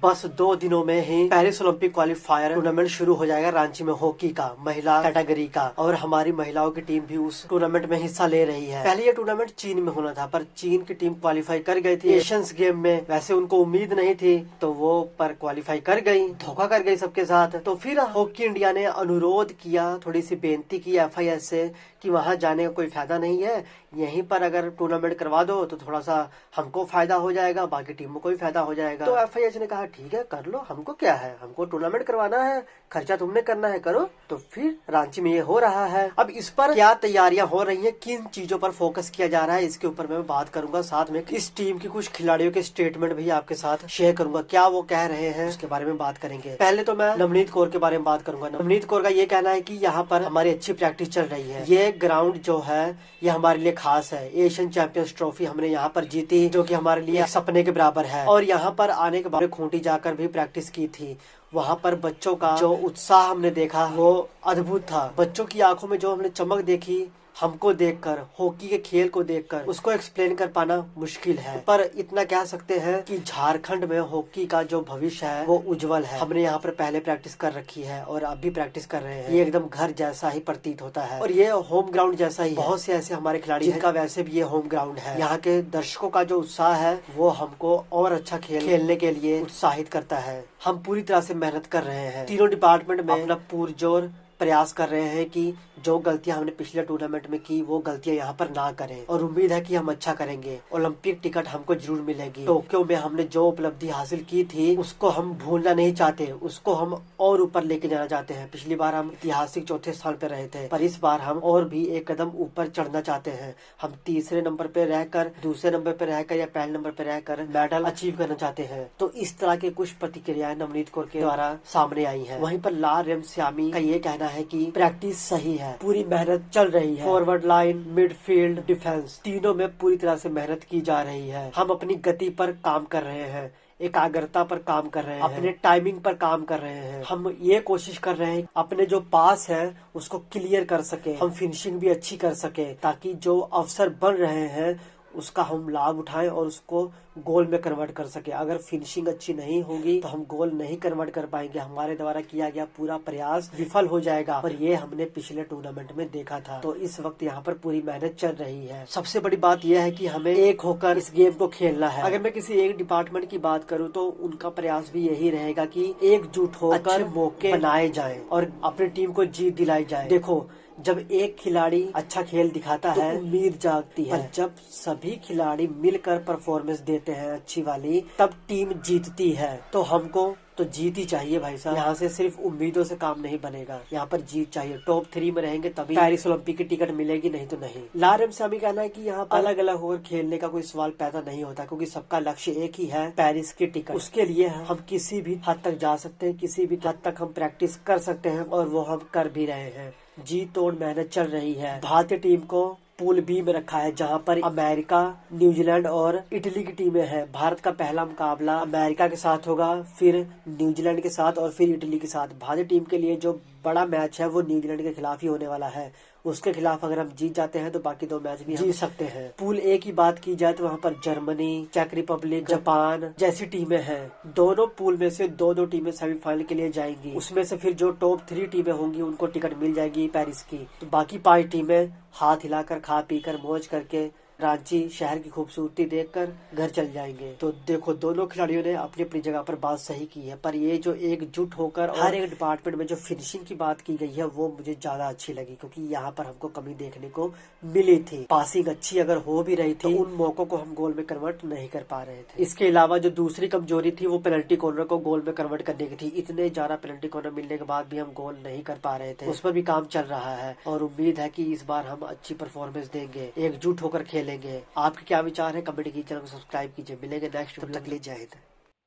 बस 2 दिनों में ही पेरिस ओलंपिक क्वालिफायर टूर्नामेंट शुरू हो जाएगा रांची में हॉकी का, महिला कैटेगरी का। और हमारी महिलाओं की टीम भी उस टूर्नामेंट में हिस्सा ले रही है। पहले ये टूर्नामेंट चीन में होना था, पर चीन की टीम क्वालिफाई कर गई थी एशियंस गेम में। वैसे उनको उम्मीद नहीं थी तो वो पर क्वालिफाई कर गई, धोखा कर गई सबके साथ। तो फिर हॉकी इंडिया ने अनुरोध किया, थोड़ी सी बेनती की FIS से कि वहां जाने का कोई फायदा नहीं है, यहीं पर अगर टूर्नामेंट करवा दो तो थोड़ा सा हमको फायदा हो जाएगा, बाकी टीमों को भी फायदा हो जाएगा। तो FIS ने कहा ठीक है कर लो, हमको क्या है, हमको टूर्नामेंट करवाना है, खर्चा तुमने करना है करो। तो फिर रांची में ये हो रहा है। अब इस पर क्या तैयारियां हो रही है, किन चीजों पर फोकस किया जा रहा है, इसके ऊपर मैं बात करूंगा। साथ में इस टीम की कुछ खिलाड़ियों के स्टेटमेंट भी आपके साथ शेयर करूंगा, क्या वो कह रहे हैं उसके बारे में बात करेंगे। पहले तो मैं नवनीत कौर के बारे में बात करूंगा। नवनीत कौर का ये कहना है कि यहाँ पर हमारी अच्छी प्रैक्टिस चल रही है, ये ग्राउंड जो है ये हमारे लिए खास है। एशियन चैंपियंस ट्रॉफी हमने यहाँ पर जीती, जो कि हमारे लिए सपने के बराबर है। और यहाँ पर आने के बाद खूंटी जाकर भी प्रैक्टिस की थी। वहाँ पर बच्चों का जो उत्साह हमने देखा वो अद्भुत था। बच्चों की आंखों में जो हमने चमक देखी, हमको देखकर, हॉकी के खेल को देखकर, उसको एक्सप्लेन कर पाना मुश्किल है। पर इतना कह सकते हैं कि झारखंड में हॉकी का जो भविष्य है वो उज्जवल है। हमने यहाँ पर पहले प्रैक्टिस कर रखी है और अब भी प्रैक्टिस कर रहे हैं। ये एकदम घर जैसा ही प्रतीत होता है और ये होम ग्राउंड जैसा ही। बहुत से ऐसे हमारे खिलाड़ी जिनका वैसे भी ये होम ग्राउंड है। यहाँ के दर्शकों का जो उत्साह है वो हमको और अच्छा खेलने के लिए उत्साहित करता है। हम पूरी तरह से मेहनत कर रहे हैं, तीनों डिपार्टमेंट में अपना पुरजोर प्रयास कर रहे हैं कि जो गलतियां हमने पिछले टूर्नामेंट में की वो गलतियां यहाँ पर ना करें। और उम्मीद है कि हम अच्छा करेंगे। ओलंपिक टिकट हमको जरूर मिलेगी। टोक्यो में हमने जो उपलब्धि हासिल की थी उसको हम भूलना नहीं चाहते, उसको हम और ऊपर लेके जाना चाहते हैं। पिछली बार हम ऐतिहासिक 4थे स्थान पे रहे थे, पर इस बार हम और भी एक कदम ऊपर चढ़ना चाहते हैं। हम 3रे नंबर पे रहकर, 2रे नंबर पे रहकर या पहले नंबर पे रहकर मेडल अचीव करना चाहते हैं। तो इस तरह के कुछ प्रतिक्रियाएं नवनीत कौर के द्वारा सामने आई है। वहीं पर लाल रेमसियामी का ये कहना है कि प्रैक्टिस सही है, पूरी मेहनत चल रही है। फॉरवर्ड लाइन, मिडफील्ड, डिफेंस तीनों में पूरी तरह से मेहनत की जा रही है। हम अपनी गति पर काम कर रहे हैं, एकाग्रता पर काम कर रहे हैं, अपने टाइमिंग पर काम कर रहे हैं। हम ये कोशिश कर रहे हैं अपने जो पास है उसको क्लियर कर सके, हम फिनिशिंग भी अच्छी कर सके, ताकि जो अवसर बन रहे हैं उसका हम लाभ उठाएं और उसको गोल में कन्वर्ट कर सके। अगर फिनिशिंग अच्छी नहीं होगी तो हम गोल नहीं कन्वर्ट कर पाएंगे, हमारे द्वारा किया गया पूरा प्रयास विफल हो जाएगा। और ये हमने पिछले टूर्नामेंट में देखा था। तो इस वक्त यहाँ पर पूरी मेहनत चल रही है। सबसे बड़ी बात यह है कि हमें एक होकर इस गेम को खेलना है। अगर मैं किसी एक डिपार्टमेंट की बात करूँ तो उनका प्रयास भी यही रहेगा कि एकजुट होकर मौके बनाए जाए और अपनी टीम को जीत दिलाई जाए। देखो, जब एक खिलाड़ी अच्छा खेल दिखाता है तो उम्मीद जागती है। जब सभी खिलाड़ी मिलकर परफॉर्मेंस देते हैं अच्छी वाली, तब टीम जीतती है। तो हमको तो जीत ही चाहिए भाई साहब। यहाँ से सिर्फ उम्मीदों से काम नहीं बनेगा, यहाँ पर जीत चाहिए। टॉप 3 में रहेंगे तभी पेरिस ओलंपिक की टिकट मिलेगी, नहीं तो नहीं। लाल रेमसियामी कहना है कि यहाँ पर अलग अलग होकर खेलने का कोई सवाल पैदा नहीं होता, क्योंकि सबका लक्ष्य एक ही है, पेरिस की टिकट। उसके लिए हम किसी भी हद तक जा सकते हैं, किसी भी हद तक हम प्रैक्टिस कर सकते हैं और वो हम कर भी रहे हैं। जी तोड़ मेहनत चल रही है। भारतीय टीम को पूल बी में रखा है, जहां पर अमेरिका, न्यूजीलैंड और इटली की टीमें हैं। भारत का पहला मुकाबला अमेरिका के साथ होगा, फिर न्यूजीलैंड के साथ और फिर इटली के साथ। भारतीय टीम के लिए जो बड़ा मैच है वो न्यूजीलैंड के खिलाफ ही होने वाला है। उसके खिलाफ अगर हम जीत जाते हैं तो बाकी 2 मैच भी जीत सकते हैं। पूल ए की बात की जाए तो वहाँ पर जर्मनी, चेक रिपब्लिक, जापान जैसी टीमें हैं। दोनों पूल में से 2-2 टीमें सेमीफाइनल के लिए जाएंगी। उसमें से फिर जो टॉप 3 टीमें होंगी उनको टिकट मिल जाएगी पेरिस की। तो बाकी 5 टीमें हाथ हिलाकर, खा पी कर, मौज करके, रांची शहर की खूबसूरती देखकर घर चल जाएंगे। तो देखो, दोनों खिलाड़ियों ने अपनी अपनी जगह पर बात सही की है, पर ये जो एकजुट होकर हर एक डिपार्टमेंट में जो फिनिशिंग की बात की गई है वो मुझे ज्यादा अच्छी लगी, क्योंकि यहाँ पर हमको कमी देखने को मिली थी। पासिंग अच्छी अगर हो भी रही थी तो उन मौकों को हम गोल में कन्वर्ट नहीं कर पा रहे थे। इसके अलावा जो दूसरी कमजोरी थी वो पेनल्टी कॉर्नर को गोल में कन्वर्ट करने की थी। इतने ज्यादा पेनल्टी कॉर्नर मिलने के बाद भी हम गोल नहीं कर पा रहे थे। उस पर भी काम चल रहा है और उम्मीद है कि इस बार हम अच्छी परफॉर्मेंस देंगे, एकजुट होकर खेलेंगे। आपके क्या विचार है कमेंट कीजिए, चैनल को सब्सक्राइब कीजिए। मिलेंगे नेक्स्ट, तब तक के लिए जय हिंद।